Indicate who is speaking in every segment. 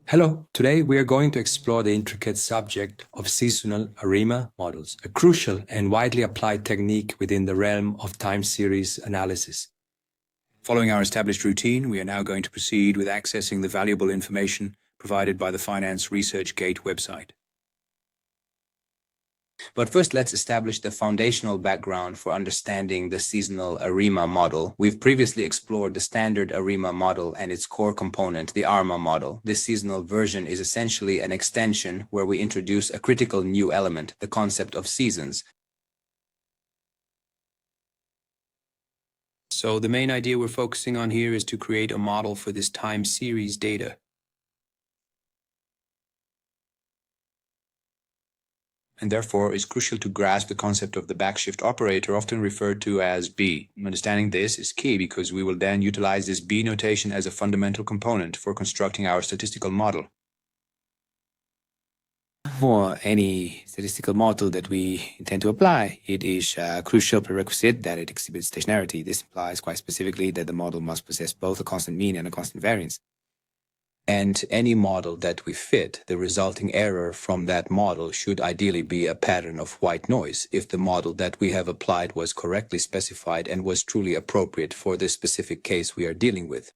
Speaker 1: Hello, today we are going to explore the intricate subject of seasonal ARIMA models, a crucial and widely applied technique within the realm of time series analysis. Following our established routine, we are now going to proceed with accessing the valuable information provided by the Finance Research Gate website. But first, let's establish the foundational background for understanding the seasonal ARIMA model. We've previously explored the standard ARIMA model and its core component, the ARMA model. This seasonal version is essentially an extension where we introduce a critical new element, the concept of seasons. So the main idea we're focusing on here is to create a model for this time series data. And therefore is crucial to grasp the concept of the backshift operator, often referred to as B. Understanding this is key because we will then utilize this B notation as a fundamental component for constructing our statistical model. For any statistical model that we intend to apply, it is a crucial prerequisite that it exhibits stationarity. This implies quite specifically that the model must possess both a constant mean and a constant variance. And any model that we fit, the resulting error from that model should ideally be a pattern of white noise if the model that we have applied was correctly specified and was truly appropriate for the specific case we are dealing with.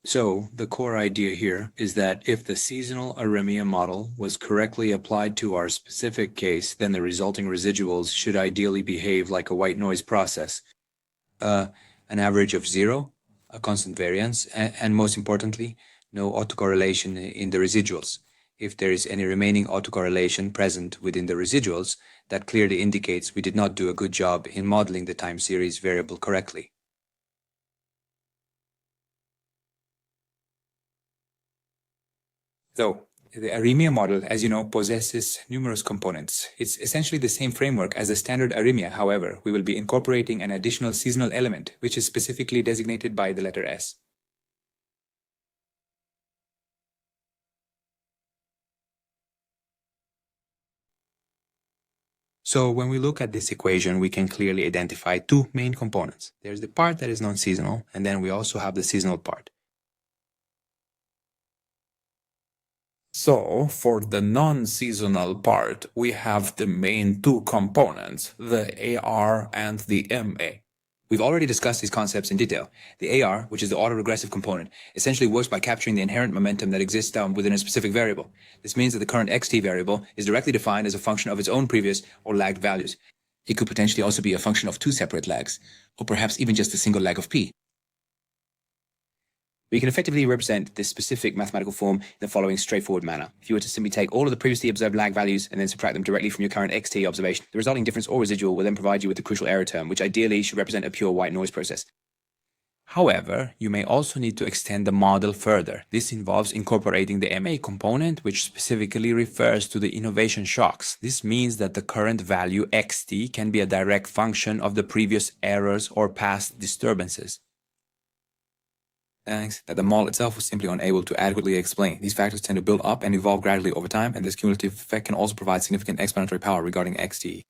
Speaker 1: So, the core idea here is that if the seasonal ARIMA model was correctly applied to our specific case, then the resulting residuals should ideally behave like a white noise process. An average of 0, a constant variance, and most importantly, no autocorrelation in the residuals. If there is any remaining autocorrelation present within the residuals, that clearly indicates we did not do a good job in modeling the time series variable correctly. So, the ARIMA model, as you know, possesses numerous components. It's essentially the same framework as the standard ARIMA. However, we will be incorporating an additional seasonal element, which is specifically designated by the letter S. So when we look at this equation, we can clearly identify two main components. There's the part that is non-seasonal, and then we also have the seasonal part. So, for the non-seasonal part, we have the main two components, the AR and the MA. We've already discussed these concepts in detail. The AR, which is the autoregressive component, essentially works by capturing the inherent momentum that exists within a specific variable. This means that the current xt variable is directly defined as a function of its own previous or lagged values. It could potentially also be a function of two separate lags, or perhaps even just a single lag of p. We can effectively represent this specific mathematical form in the following straightforward manner. If you were to simply take all of the previously observed lag values and then subtract them directly from your current xt observation, the resulting difference or residual will then provide you with the crucial error term, which ideally should represent a pure white noise process. However, you may also need to extend the model further. This involves incorporating the MA component, which specifically refers to the innovation shocks. This means that the current value xt can be a direct function of the previous errors or past disturbances. Thanks, that the model itself was simply unable to adequately explain. These factors tend to build up and evolve gradually over time, and this cumulative effect can also provide significant explanatory power regarding xt.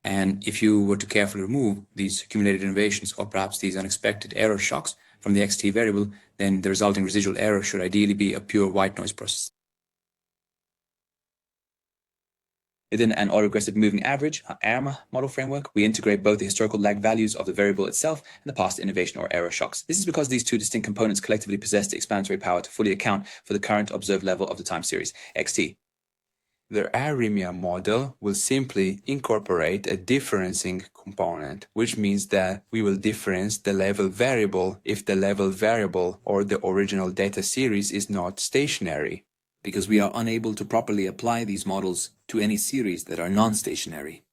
Speaker 1: And if you were to carefully remove these accumulated innovations or perhaps these unexpected error shocks from the xt variable, then the resulting residual error should ideally be a pure white noise process. Within an autoregressive moving average, ARMA model framework, we integrate both the historical lag values of the variable itself and the past innovation or error shocks. This is because these two distinct components collectively possess the explanatory power to fully account for the current observed level of the time series, xt. The ARIMA model will simply incorporate a differencing component, which means that we will difference the level variable if the level variable or the original data series is not stationary, because we are unable to properly apply these models to any series that are non-stationary.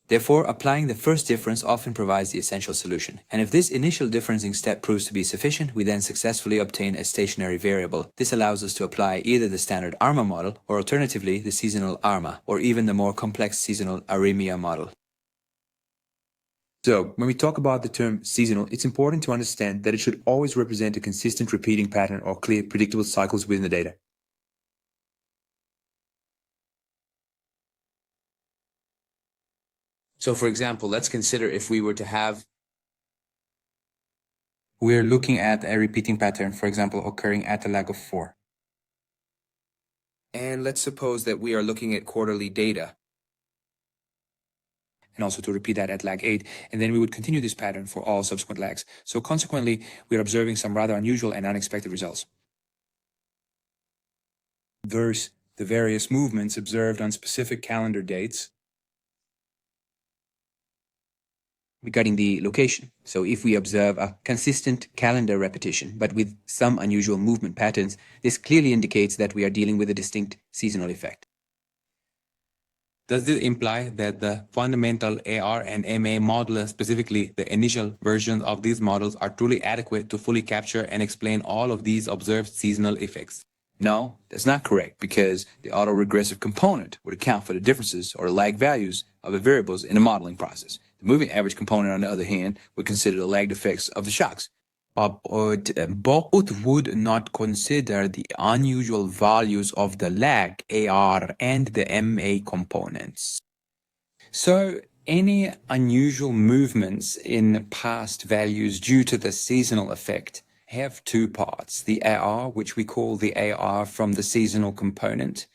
Speaker 1: Therefore, applying the first difference often provides the essential solution. And if this initial differencing step proves to be sufficient, we then successfully obtain a stationary variable. This allows us to apply either the standard ARMA model, or alternatively the seasonal ARMA, or even the more complex seasonal ARIMA model. So, when we talk about the term seasonal, it's important to understand that it should always represent a consistent repeating pattern or clear predictable cycles within the data. So for example, let's consider if we were to have
Speaker 2: We're looking at a repeating pattern, for example, occurring at a lag of 4.
Speaker 3: And let's suppose that we are looking at quarterly data.
Speaker 1: And also to repeat that at lag 8, and then we would continue this pattern for all subsequent lags. So consequently, we are observing some rather unusual and unexpected results.
Speaker 2: Verse the various movements observed on specific calendar dates
Speaker 1: regarding the location. So if we observe a consistent calendar repetition, but with some unusual movement patterns, this clearly indicates that we are dealing with a distinct seasonal effect.
Speaker 2: Does this imply that the fundamental AR and MA model, specifically the initial versions of these models, are truly adequate to fully capture and explain all of these observed seasonal effects?
Speaker 1: No, that's not correct, because the autoregressive component would account for the differences or lag values of the variables in the modeling process. The moving average component, on the other hand, would consider the lagged effects of the shocks.
Speaker 2: But both would not consider the unusual values of the lag, AR, and the MA components. So, any unusual movements in past values due to the seasonal effect have two parts: the AR, which we call the AR from the seasonal component,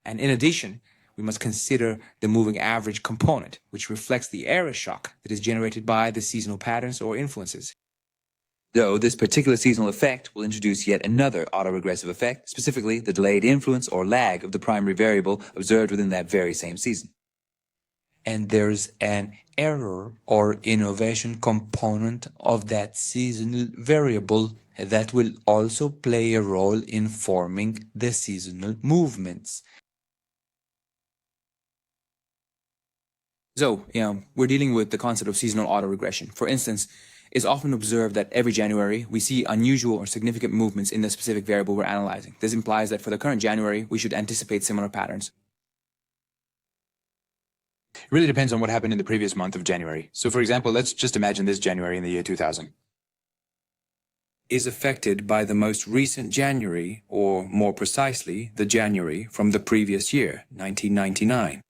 Speaker 1: and in addition, we must consider the moving average component, which reflects the error shock that is generated by the seasonal patterns or influences. Though this particular seasonal effect will introduce yet another autoregressive effect, specifically the delayed influence or lag of the primary variable observed within that very same season. And there's an error or innovation component of that seasonal variable that will also play a role in forming the seasonal movements. So, we're dealing with the concept of seasonal autoregression. For instance, it's often observed that every January we see unusual or significant movements in the specific variable we're analyzing. This implies that for the current January, we should anticipate similar patterns. It really depends on what happened in the previous month of January. So, for example, let's just imagine this January in the year 2000
Speaker 2: is affected by the most recent January, or more precisely, the January from the previous year, 1999.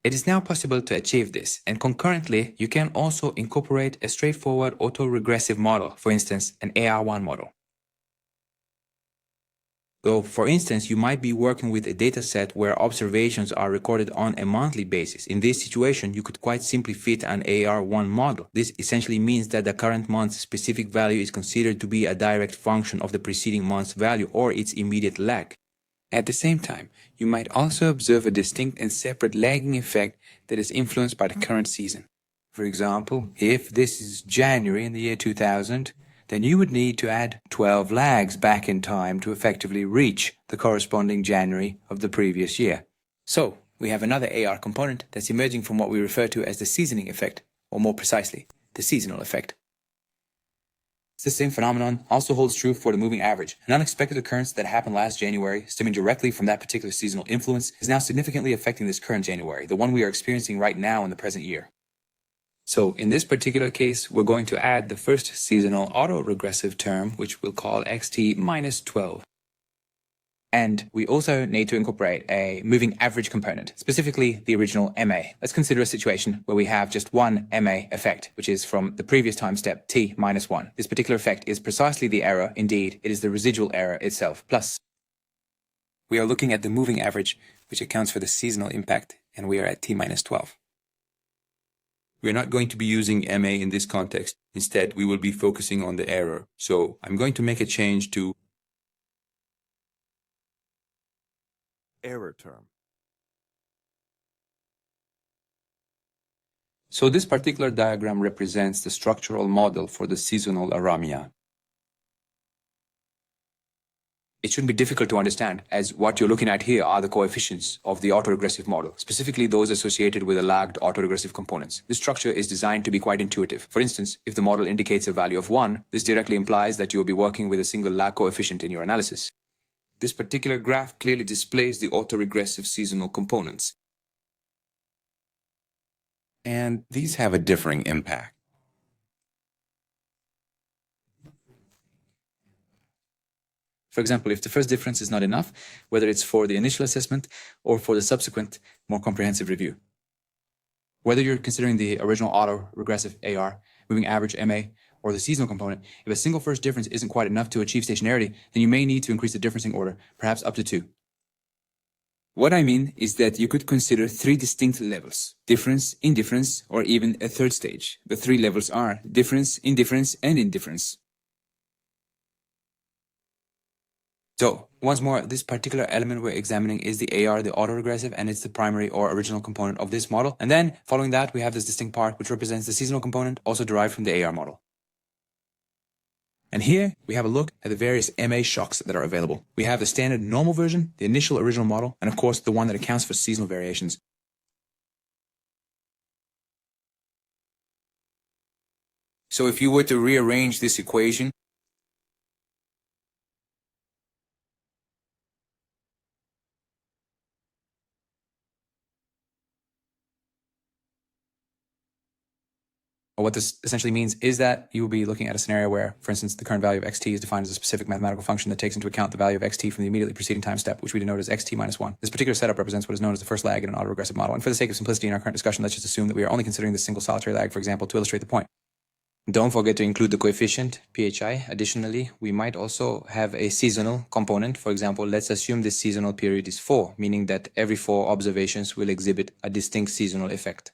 Speaker 1: It is now possible to achieve this, and concurrently, you can also incorporate a straightforward autoregressive model, for instance, an AR1 model. So, for instance, you might be working with a dataset where observations are recorded on a monthly basis. In this situation, you could quite simply fit an AR1 model. This essentially means that the current month's specific value is considered to be a direct function of the preceding month's value or its immediate lag. At the same time, you might also observe a distinct and separate lagging effect that is influenced by the current season. For example, if this is January in the year 2000, then you would need to add 12 lags back in time to effectively reach the corresponding January of the previous year. So, we have another AR component that's emerging from what we refer to as the seasoning effect, or more precisely, the seasonal effect. The same phenomenon also holds true for the moving average. An unexpected occurrence that happened last January, stemming directly from that particular seasonal influence, is now significantly affecting this current January, the one we are experiencing right now in the present year. So in this particular case, we're going to add the first seasonal autoregressive term, which we'll call xt minus 12. And we also need to incorporate a moving average component, specifically the original MA. Let's consider a situation where we have just one MA effect, which is from the previous time step t minus 1. This particular effect is precisely the error. Indeed, it is the residual error itself. Plus, we are looking at the moving average, which accounts for the seasonal impact, and we are at t minus 12. We're not going to be using MA in this context. Instead, we will be focusing on the error. So I'm going to make a change to
Speaker 4: error term.
Speaker 2: So this particular diagram represents the structural model for the seasonal aramia. It shouldn't be difficult to understand, as what you're looking at here are the coefficients of the autoregressive model, specifically those associated with the lagged autoregressive components. This structure is designed to be quite intuitive. For instance, if the model indicates a value of 1, this directly implies that you'll be working with a single lag coefficient in your analysis. This particular graph clearly displays the autoregressive seasonal components. And these have a differing impact. For example, if the first difference is not enough, whether it's for the initial assessment or for the subsequent, more comprehensive review. Whether you're considering the original autoregressive AR, moving average MA,
Speaker 1: or the seasonal component, if a single first difference isn't quite enough to achieve stationarity, then you may need to increase the differencing order, perhaps up to 2.
Speaker 2: What I mean is that you could consider 3 distinct levels: difference, indifference, or even a third stage. The 3 levels are difference, indifference, and indifference. So, once more, this particular element we're examining is the AR, the autoregressive, and it's the primary or original component of this model. And then, following that, we have this distinct part which represents the seasonal component, also derived from the AR model. And here, we have a look at the various MA shocks that are available. We have the standard normal version, the initial original model, and of course, the one that accounts for seasonal variations.
Speaker 3: So if you were to rearrange this equation,
Speaker 1: What this essentially means is that you will be looking at a scenario where, for instance, the current value of xt is defined as a specific mathematical function that takes into account the value of xt from the immediately preceding time step, which we denote as xt minus 1. This particular setup represents what is known as the first lag in an autoregressive model. And for the sake of simplicity in our current discussion, let's just assume that we are only considering this single solitary lag, for example, to illustrate the point. Don't forget to include the coefficient, phi. Additionally, we might also have a seasonal component. For example, let's assume this seasonal period is 4, meaning that every 4 observations will exhibit a distinct seasonal effect.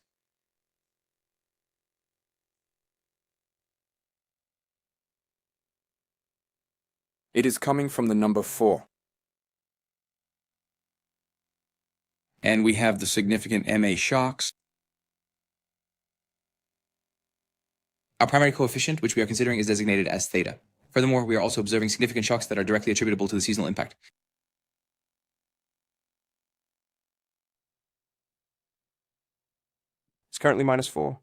Speaker 3: it is coming from the number 4.
Speaker 2: And we have the significant MA shocks.
Speaker 1: Our primary coefficient, which we are considering, is designated as theta. Furthermore, we are also observing significant shocks that are directly attributable to the seasonal impact.
Speaker 3: It's currently minus 4.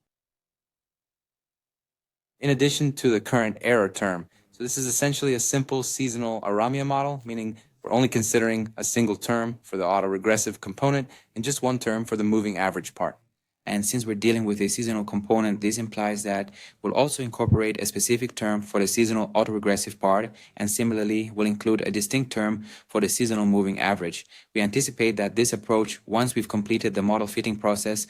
Speaker 2: In addition to the current error term. So this is essentially a simple seasonal Aramia model, meaning we're only considering a single term for the autoregressive component and just one term for the moving average part. And since we're dealing with a seasonal component, this implies that we'll also incorporate a specific term for the seasonal autoregressive part, and similarly will include a distinct term for the seasonal moving average. We anticipate that this approach, once we've completed the model fitting process,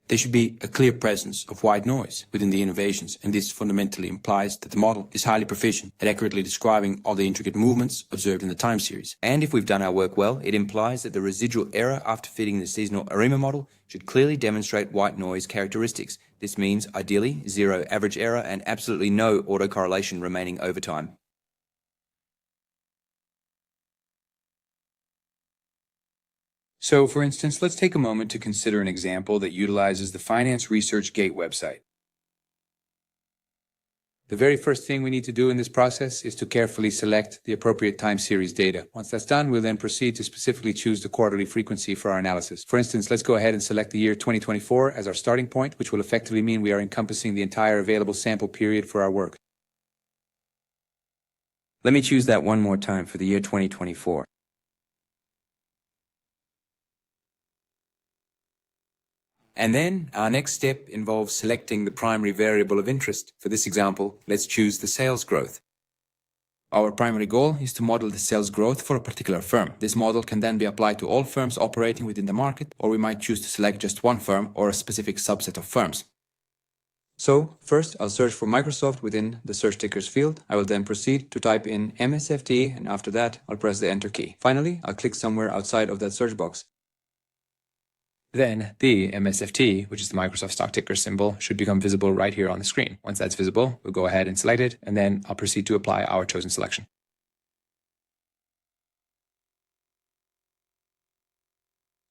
Speaker 2: there should be a clear presence of white noise within the innovations, and this fundamentally implies that the model is highly proficient at accurately describing all the intricate movements observed in the time series. And if we've done our work well, it implies that the residual error after fitting the seasonal SARIMA model should clearly demonstrate white noise characteristics. This means, ideally, 0 average error and absolutely no autocorrelation remaining over time.
Speaker 1: So, for instance, let's take a moment to consider an example that utilizes the Finance Research Gate website. The very first thing we need to do in this process is to carefully select the appropriate time series data. Once that's done, we'll then proceed to specifically choose the quarterly frequency for our analysis. For instance, let's go ahead and select the year 2024 as our starting point, which will effectively mean we are encompassing the entire available sample period for our work.
Speaker 2: Let me choose that one more time for the year 2024.
Speaker 1: And then our next step involves selecting the primary variable of interest. For this example, let's choose the sales growth. Our primary goal is to model the sales growth for a particular firm. This model can then be applied to all firms operating within the market, or we might choose to select just one firm or a specific subset of firms. So, first I'll search for Microsoft within the search tickers field. I will then proceed to type in MSFT, and after that I'll press the enter key. Finally, I'll click somewhere outside of that search box. Then the MSFT, which is the Microsoft stock ticker symbol, should become visible right here on the screen. Once that's visible, we'll go ahead and select it, and then I'll proceed to apply our chosen selection.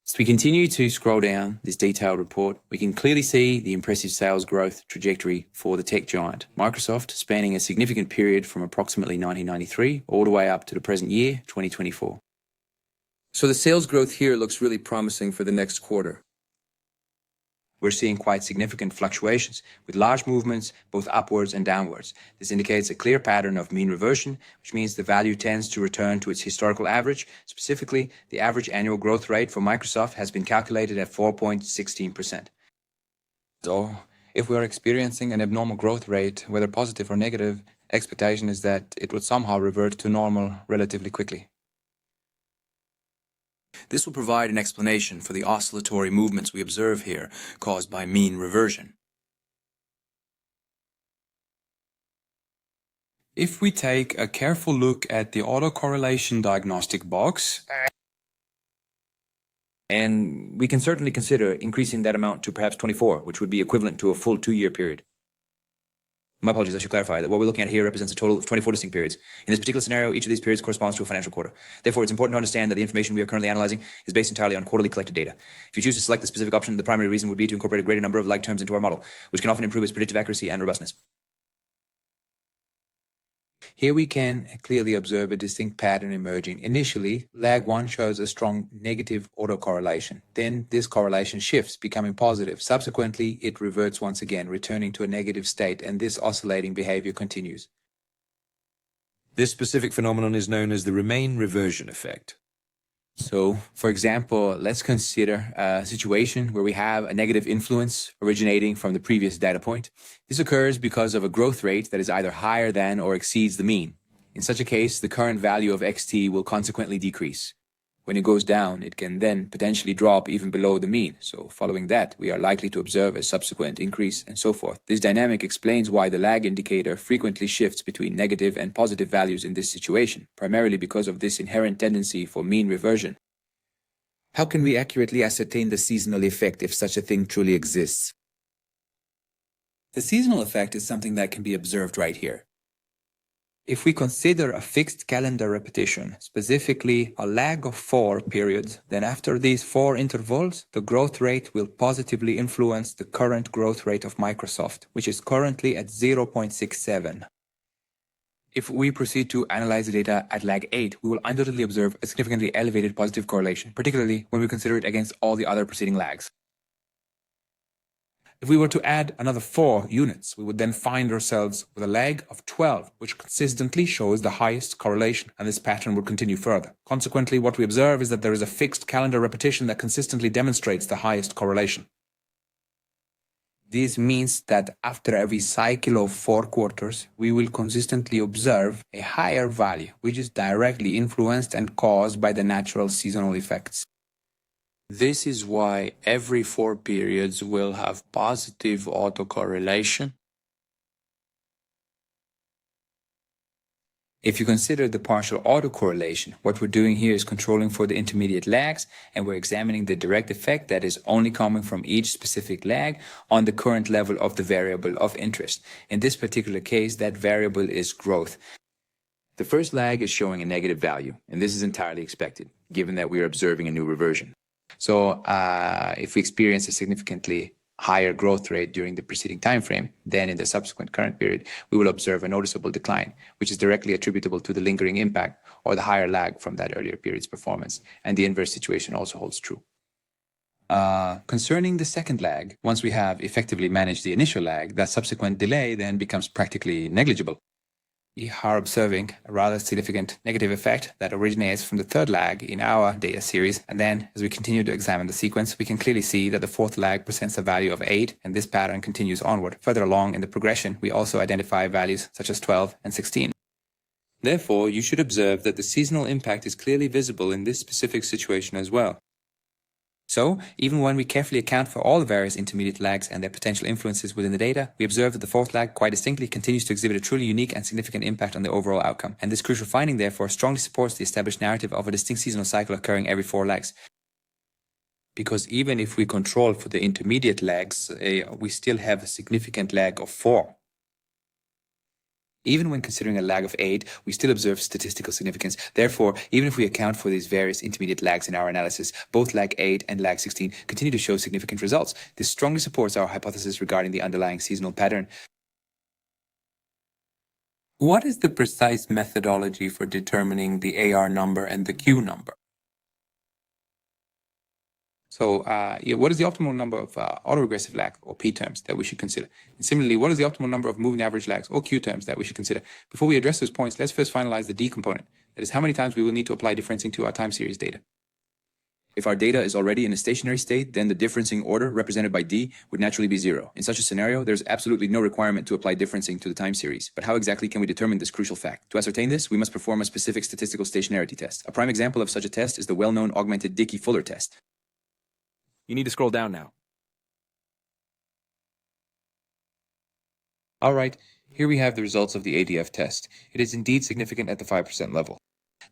Speaker 2: As we continue to scroll down this detailed report, we can clearly see the impressive sales growth trajectory for the tech giant Microsoft, spanning a significant period from approximately 1993 all the way up to the present year, 2024.
Speaker 3: So the sales growth here looks really promising for the next quarter.
Speaker 1: We're seeing quite significant fluctuations with large movements both upwards and downwards. This indicates a clear pattern of mean reversion, which means the value tends to return to its historical average. Specifically, the average annual growth rate for Microsoft has been calculated at 4.16%. So, if we are experiencing an abnormal growth rate, whether positive or negative, expectation is that it would somehow revert to normal relatively quickly.
Speaker 2: This will provide an explanation for the oscillatory movements we observe here, caused by mean reversion. If we take a careful look at the autocorrelation diagnostic box,
Speaker 5: And we can certainly consider increasing that amount to perhaps 24, which would be equivalent to a full 2-year period.
Speaker 1: My apologies, I should clarify that what we're looking at here represents a total of 24 distinct periods. In this particular scenario, each of these periods corresponds to a financial quarter. Therefore, it's important to understand that the information we are currently analyzing is based entirely on quarterly collected data. If you choose to select the specific option, the primary reason would be to incorporate a greater number of like terms into our model, which can often improve its predictive accuracy and robustness.
Speaker 2: here we can clearly observe a distinct pattern emerging. Initially, lag 1 shows a strong negative autocorrelation. Then this correlation shifts, becoming positive. Subsequently, it reverts once again, returning to a negative state, and this oscillating behavior continues.
Speaker 6: This specific phenomenon is known as the Remain reversion effect.
Speaker 2: So, for example, let's consider a situation where we have a negative influence originating from the previous data point. This occurs because of a growth rate that is either higher than or exceeds the mean. In such a case, the current value of xt will consequently decrease. When it goes down, it can then potentially drop even below the mean. So following that, we are likely to observe a subsequent increase and so forth. This dynamic explains why the lag indicator frequently shifts between negative and positive values in this situation, primarily because of this inherent tendency for mean reversion. How can we accurately ascertain the seasonal effect if such a thing truly exists? The seasonal effect is something that can be observed right here. If we consider a fixed calendar repetition, specifically a lag of 4 periods, then after these 4 intervals, the growth rate will positively influence the current growth rate of Microsoft, which is currently at 0.67. If we proceed to analyze the data at lag 8, we will undoubtedly observe a significantly elevated positive correlation, particularly when we consider it against all the other preceding lags. If we were to add another 4 units, we would then find ourselves with a lag of 12, which consistently shows the highest correlation, and this pattern will continue further. Consequently, what we observe is that there is a fixed calendar repetition that consistently demonstrates the highest correlation. This means that after every cycle of 4 quarters, we will consistently observe a higher value, which is directly influenced and caused by the natural seasonal effects.
Speaker 7: This is why every 4 periods will have positive autocorrelation.
Speaker 2: If you consider the partial autocorrelation, what we're doing here is controlling for the intermediate lags, and we're examining the direct effect that is only coming from each specific lag on the current level of the variable of interest. In this particular case, that variable is growth.
Speaker 5: The first lag is showing a negative value, and this is entirely expected, given that we are observing a new reversion. So if we experience a significantly higher growth rate during the preceding time frame, then in the subsequent current period, we will observe a noticeable decline, which is directly attributable to the lingering impact or the higher lag from that earlier period's performance. And the inverse situation also holds true.
Speaker 2: Concerning the second lag, once we have effectively managed the initial lag, that subsequent delay then becomes practically negligible. We are observing a rather significant negative effect that originates from the third lag in our data series, and then as we continue to examine the sequence, we can clearly see that the fourth lag presents a value of 8, and this pattern continues onward. Further along in the progression, we also identify values such as 12 and 16. Therefore, you should observe that the seasonal impact is clearly visible in this specific situation as well. So, even when we carefully account for all the various intermediate lags and their potential influences within the data, we observe that the fourth lag quite distinctly continues to exhibit a truly unique and significant impact on the overall outcome. And this crucial finding, therefore, strongly supports the established narrative of a distinct seasonal cycle occurring every 4 lags. Because even if we control for the intermediate lags, we still have a significant lag of 4. Even when considering a lag of 8, we still observe statistical significance. Therefore, even if we account for these various intermediate lags in our analysis, both lag 8 and lag 16 continue to show significant results. This strongly supports our hypothesis regarding the underlying seasonal pattern. What is the precise methodology for determining the AR number and the Q number? So, what is the optimal number of autoregressive lag, or P terms, that we should consider? And similarly, what is the optimal number of moving average lags, or Q terms, that we should consider? Before we address those points, let's first finalize the D component. That is, how many times we will need to apply differencing to our time series data.
Speaker 1: If our data is already in a stationary state, then the differencing order represented by D would naturally be 0. In such a scenario, there's absolutely no requirement to apply differencing to the time series. But how exactly can we determine this crucial fact? To ascertain this, we must perform a specific statistical stationarity test. A prime example of such a test is the well-known augmented Dickey-Fuller test.
Speaker 3: You need to scroll down now.
Speaker 2: All right.
Speaker 1: Here we have the results of the ADF test. It is indeed significant at the 5% level.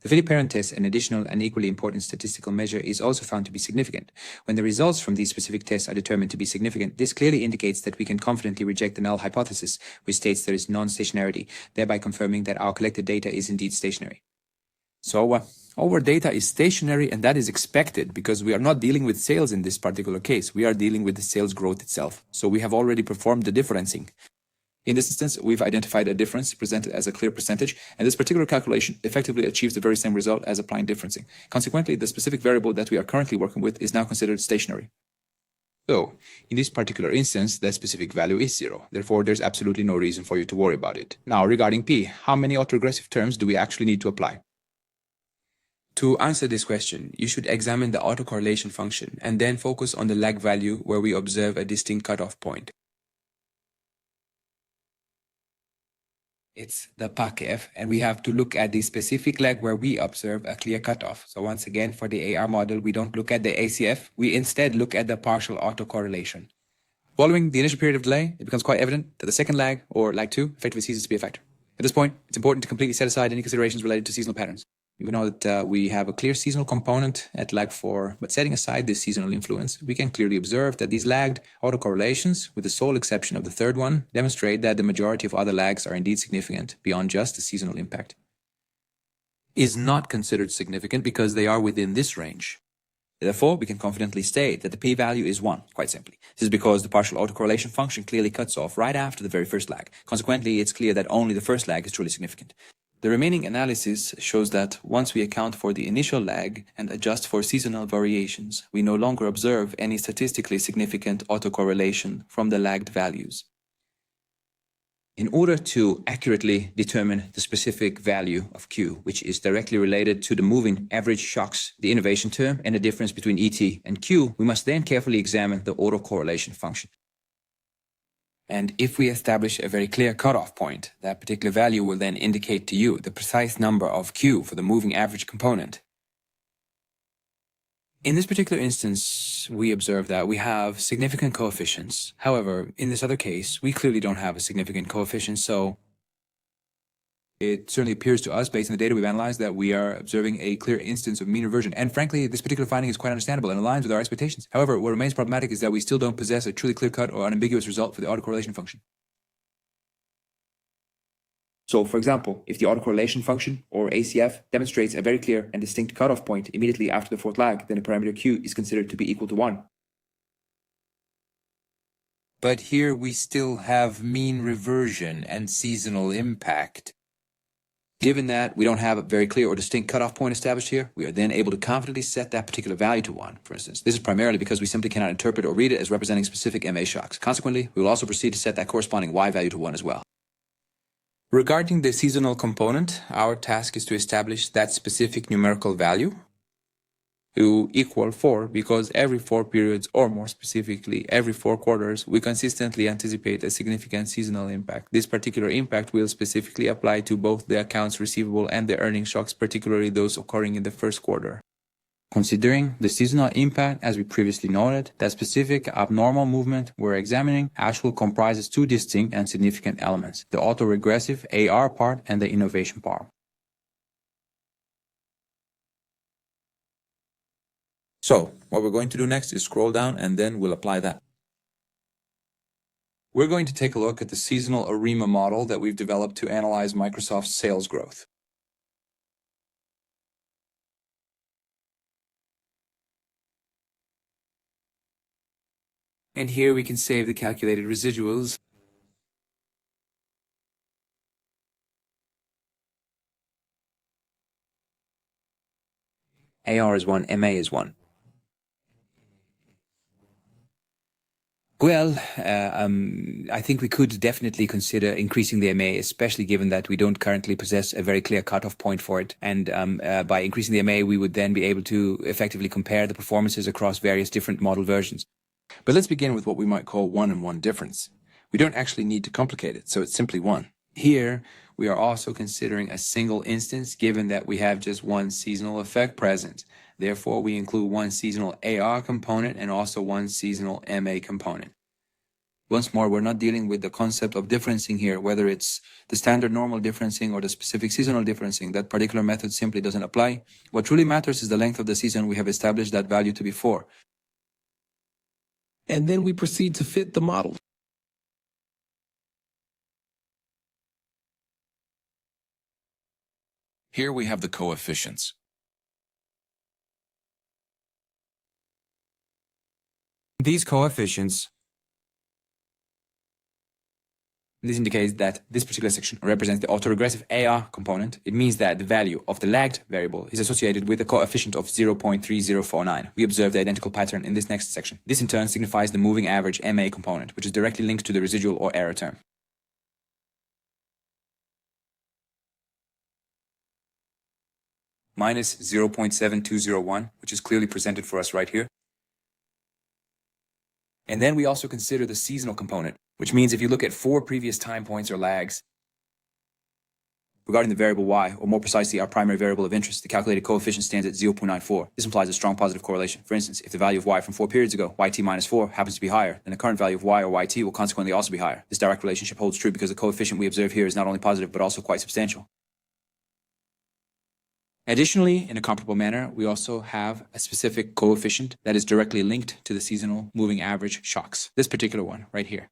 Speaker 1: The Philip-Perrin test, an additional and equally important statistical measure, is also found to be significant. When the results from these specific tests are determined to be significant, this clearly indicates that we can confidently reject the null hypothesis, which states there is non-stationarity, thereby confirming that our collected data is indeed stationary.
Speaker 2: So our data is stationary, and that is expected because we are not dealing with sales in this particular case. We are dealing with the sales growth itself. So we have already performed the differencing.
Speaker 1: In this instance, we've identified a difference presented as a clear percentage, and this particular calculation effectively achieves the very same result as applying differencing. Consequently, the specific variable that we are currently working with is now considered stationary. So, in this particular instance, the specific value is 0. Therefore, there's absolutely no reason for you to worry about it. Now, regarding P, how many autoregressive terms do we actually need to apply?
Speaker 2: To answer this question, you should examine the autocorrelation function and then focus on the lag value where we observe a distinct cutoff point.
Speaker 1: It's the PACF, and we have to look at the specific lag where we observe a clear cutoff. So once again, for the AR model, we don't look at the ACF. We instead look at the partial autocorrelation. Following the initial period of delay, it becomes quite evident that the second lag, or lag 2, effectively ceases to be a factor. At this point, it's important to completely set aside any considerations related to seasonal patterns. We know that we have a clear seasonal component at lag 4, but setting aside this seasonal influence, we can clearly observe that these lagged autocorrelations, with the sole exception of the third one, demonstrate that the majority of other lags are indeed significant beyond just the seasonal impact.
Speaker 2: Is not considered significant because they are within this range.
Speaker 1: Therefore, we can confidently state that the p-value is 1, quite simply. This is because the partial autocorrelation function clearly cuts off right after the very first lag. Consequently, it's clear that only the first lag is truly significant. The remaining analysis shows that once we account for the initial lag and adjust for seasonal variations, we no longer observe any statistically significant autocorrelation from the lagged values. In order to accurately determine the specific value of Q, which is directly related to the moving average shocks, the innovation term, and the difference between ET and Q, we must then carefully examine the autocorrelation function.
Speaker 2: And if we establish a very clear cutoff point, that particular value will then indicate to you the precise number of Q for the moving average component. In this particular instance, we observe that we have significant coefficients. However, in this other case, we clearly don't have a significant coefficient, so it certainly appears to us, based on the data we've analyzed, that we are observing a clear instance of mean reversion. And frankly, this particular finding is quite understandable and aligns with our expectations. However, what remains problematic is that we still don't possess a truly clear-cut or unambiguous result for the autocorrelation function. So, for example, if the autocorrelation function, or ACF, demonstrates a very clear and distinct cutoff point immediately after the fourth lag, then the parameter Q is considered to be equal to 1. But here we still have mean reversion and seasonal impact.
Speaker 1: Given that we don't have a very clear or distinct cutoff point established here, we are then able to confidently set that particular value to 1, for instance. This is primarily because we simply cannot interpret or read it as representing specific MA shocks. Consequently, we will also proceed to set that corresponding Y value to 1 as well.
Speaker 2: Regarding the seasonal component, our task is to establish that specific numerical value to equal 4, because every 4 periods, or more specifically, every 4 quarters, we consistently anticipate a significant seasonal impact. This particular impact will specifically apply to both the accounts receivable and the earnings shocks, particularly those occurring in the first quarter.
Speaker 1: Considering the seasonal impact, as we previously noted, that specific abnormal movement we're examining actually comprises 2 distinct and significant elements: the autoregressive AR part and the innovation part.
Speaker 2: So, what we're going to do next is scroll down and then we'll apply that.
Speaker 1: We're going to take a look at the seasonal SARIMA model that we've developed to analyze Microsoft's sales growth.
Speaker 2: And here we can save the calculated residuals.
Speaker 1: AR is 1, MA is 1.
Speaker 2: Well, I think we could definitely consider increasing the MA, especially given that we don't currently possess a very clear cutoff point for it. And by increasing the MA, we would then be able to effectively compare the performances across various different model versions.
Speaker 3: But let's begin with what we might call 1 and 1 difference. We don't actually need to complicate it, so it's simply 1.
Speaker 1: Here, we are also considering a single instance, given that we have just one seasonal effect present. Therefore, we include one seasonal AR component and also one seasonal MA component. Once more, we're not dealing with the concept of differencing here, whether it's the standard normal differencing or the specific seasonal differencing. That particular method simply doesn't apply. What truly matters is the length of the season. We have established that value to be 4.
Speaker 8: And then we proceed to fit the model.
Speaker 9: Here we have the coefficients.
Speaker 2: These coefficients,
Speaker 1: This indicates that this particular section represents the autoregressive AR component. It means that the value of the lagged variable is associated with a coefficient of 0.3049. We observe the identical pattern in this next section. This in turn signifies the moving average MA component, which is directly linked to the residual or error term. Minus 0.7201, which is clearly presented for us right here. And then we also consider the seasonal component, which means if you look at 4 previous time points or lags regarding the variable y, or more precisely our primary variable of interest, the calculated coefficient stands at 0.94. This implies a strong positive correlation. For instance, if the value of y from 4 periods ago, yt minus 4, happens to be higher, then the current value of y or yt will consequently also be higher. This direct relationship holds true because the coefficient we observe here is not only positive but also quite substantial. Additionally, in a comparable manner, we also have a specific coefficient that is directly linked to the seasonal moving average shocks. This particular one right here.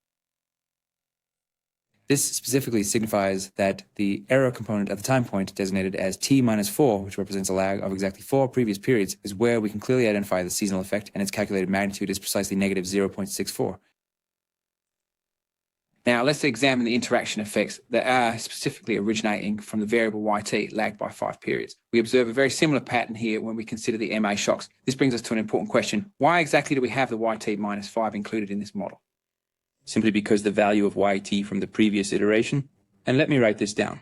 Speaker 1: This specifically signifies that the error component at the time point, designated as t minus 4, which represents a lag of exactly 4 previous periods, is where we can clearly identify the seasonal effect, and its calculated magnitude is precisely negative 0.64. Now, let's examine the interaction effects that are specifically originating from the variable yt lagged by 5 periods. We observe a very similar pattern here when we consider the MA shocks. This brings us to an important question. Why exactly do we have the yt minus 5 included in this model? Simply because the value of yt from the previous iteration. And let me write this down.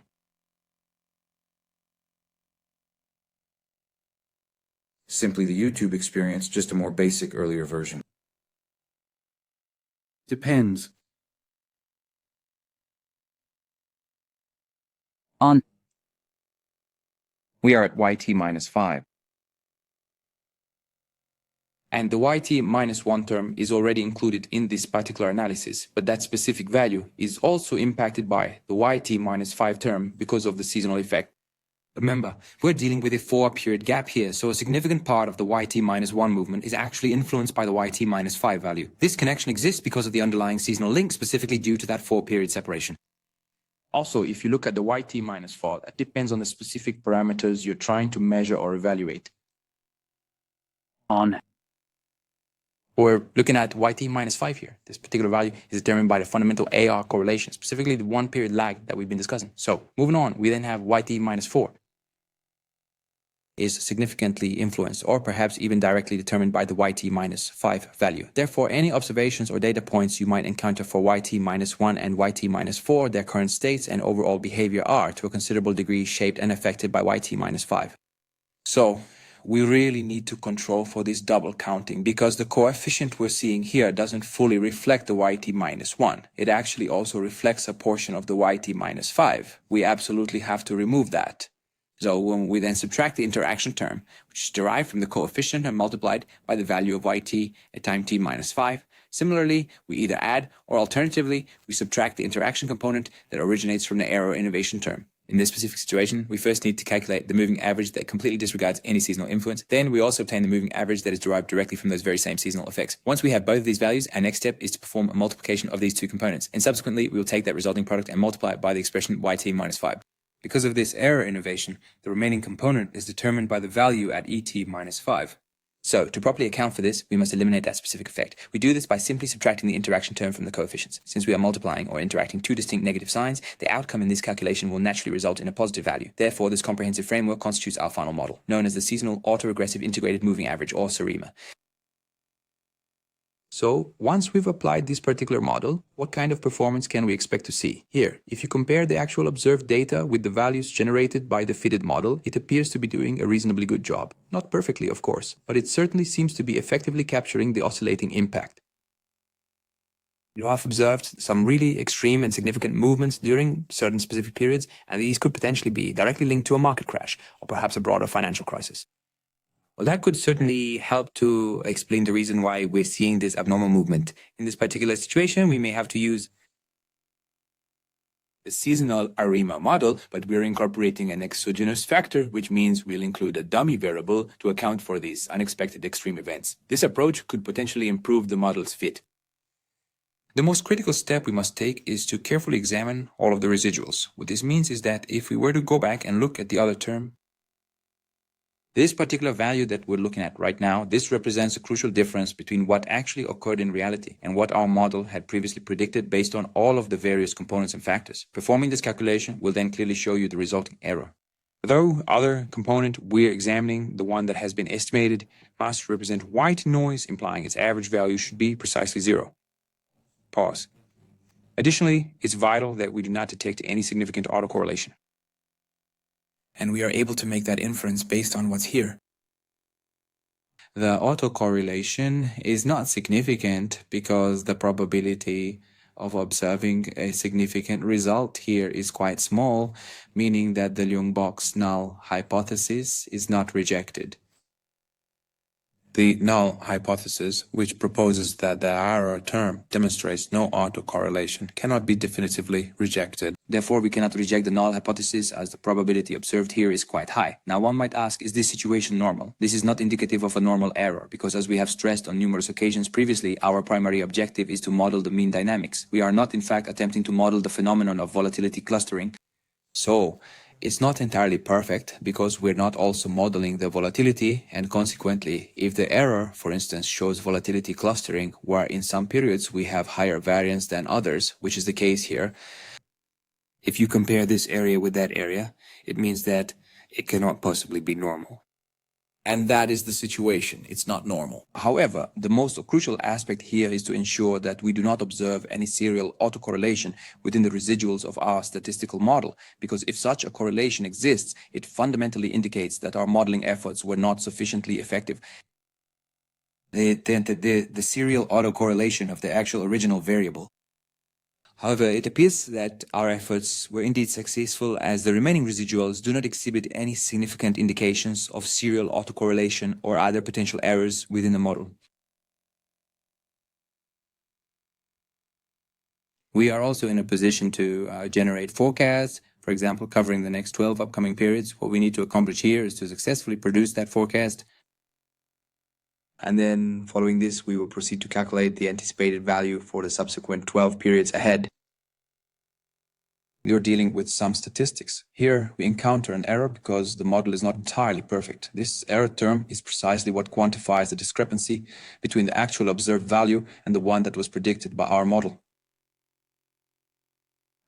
Speaker 5: Simply the YouTube experience, just a more basic earlier version.
Speaker 8: Depends.
Speaker 10: On. We are at yt minus 5.
Speaker 1: And the yt minus 1 term is already included in this particular analysis, but that specific value is also impacted by the yt minus 5 term because of the seasonal effect. Remember, we're dealing with a 4-period gap here, so a significant part of the yt minus 1 movement is actually influenced by the yt minus 5 value. This connection exists because of the underlying seasonal link, specifically due to that 4-period separation. Also, if you look at the yt minus 4, that depends on the specific parameters you're trying to measure or evaluate.
Speaker 10: On.
Speaker 1: We're looking at yt minus 5 here. This particular value is determined by the fundamental AR correlation, specifically the 1-period lag that we've been discussing. So, moving on, we then have yt minus 4 is significantly influenced or perhaps even directly determined by the yt minus 5 value. Therefore, any observations or data points you might encounter for yt minus 1 and yt minus 4, their current states and overall behavior are, to a considerable degree, shaped and affected by yt minus 5. So, we really need to control for this double counting because the coefficient we're seeing here doesn't fully reflect the yt minus 1. It actually also reflects a portion of the yt minus 5. We absolutely have to remove that. So when we then subtract the interaction term, which is derived from the coefficient and multiplied by the value of yt at time t minus 5, similarly, we either add or alternatively, we subtract the interaction component that originates from the error innovation term. In this specific situation, we first need to calculate the moving average that completely disregards any seasonal influence. Then we also obtain the moving average that is derived directly from those very same seasonal effects. Once we have both of these values, our next step is to perform a multiplication of these two components. And subsequently, we will take that resulting product and multiply it by the expression yt minus 5. Because of this error innovation, the remaining component is determined by the value at et minus 5. So, to properly account for this, we must eliminate that specific effect. We do this by simply subtracting the interaction term from the coefficients. Since we are multiplying or interacting two distinct negative signs, the outcome in this calculation will naturally result in a positive value. Therefore, this comprehensive framework constitutes our final model, known as the Seasonal Autoregressive Integrated Moving Average, or SARIMA. So, once we've applied this particular model, what kind of performance can we expect to see? Here, if you compare the actual observed data with the values generated by the fitted model, it appears to be doing a reasonably good job. Not perfectly, of course, but it certainly seems to be effectively capturing the oscillating impact. You have observed some really extreme and significant movements during certain specific periods, and these could potentially be directly linked to a market crash, or perhaps a broader financial crisis.
Speaker 2: Well, that could certainly help to explain the reason why we're seeing this abnormal movement. In this particular situation, we may have to use
Speaker 5: the seasonal ARIMA model, but we're incorporating an exogenous factor, which means we'll include a dummy variable to account for these unexpected extreme events. This approach could potentially improve the model's fit.
Speaker 1: The most critical step we must take is to carefully examine all of the residuals. What this means is that if we were to go back and look at the other term, this particular value that we're looking at right now, this represents a crucial difference between what actually occurred in reality and what our model had previously predicted based on all of the various components and factors. Performing this calculation will then clearly show you the resulting error. Though other component we're examining, the one that has been estimated, must represent white noise, implying its average value should be precisely 0. Pause. Additionally, it's vital that we do not detect any significant autocorrelation.
Speaker 2: and we are able to make that inference based on what's here.
Speaker 1: The autocorrelation is not significant because the probability of observing a significant result here is quite small, meaning that the Ljungbox null hypothesis is not rejected.
Speaker 3: The null hypothesis, which proposes that the error term demonstrates no autocorrelation, cannot be definitively rejected.
Speaker 1: Therefore, we cannot reject the null hypothesis as the probability observed here is quite high. Now, one might ask, is this situation normal? This is not indicative of a normal error because, as we have stressed on numerous occasions previously, our primary objective is to model the mean dynamics. We are not, in fact, attempting to model the phenomenon of volatility clustering. So, it's not entirely perfect because we're not also modeling the volatility, and consequently, if the error, for instance, shows volatility clustering where in some periods we have higher variance than others, which is the case here, if you compare this area with that area, it means that it cannot possibly be normal.
Speaker 2: And that is the situation. It's not normal.
Speaker 1: However, the most crucial aspect here is to ensure that we do not observe any serial autocorrelation within the residuals of our statistical model, because if such a correlation exists, it fundamentally indicates that our modeling efforts were not sufficiently effective.
Speaker 2: The serial autocorrelation of the actual original variable.
Speaker 1: However, it appears that our efforts were indeed successful as the remaining residuals do not exhibit any significant indications of serial autocorrelation or other potential errors within the model. We are also in a position to generate forecasts, for example, covering the next 12 upcoming periods. What we need to accomplish here is to successfully produce that forecast. And then following this, we will proceed to calculate the anticipated value for the subsequent 12 periods ahead. You're dealing with some statistics. Here, we encounter an error because the model is not entirely perfect. This error term is precisely what quantifies the discrepancy between the actual observed value and the one that was predicted by our model.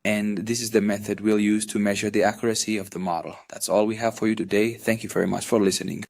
Speaker 2: And this is the method we'll use to measure the accuracy of the model. That's all we have for you today. Thank you very much for listening.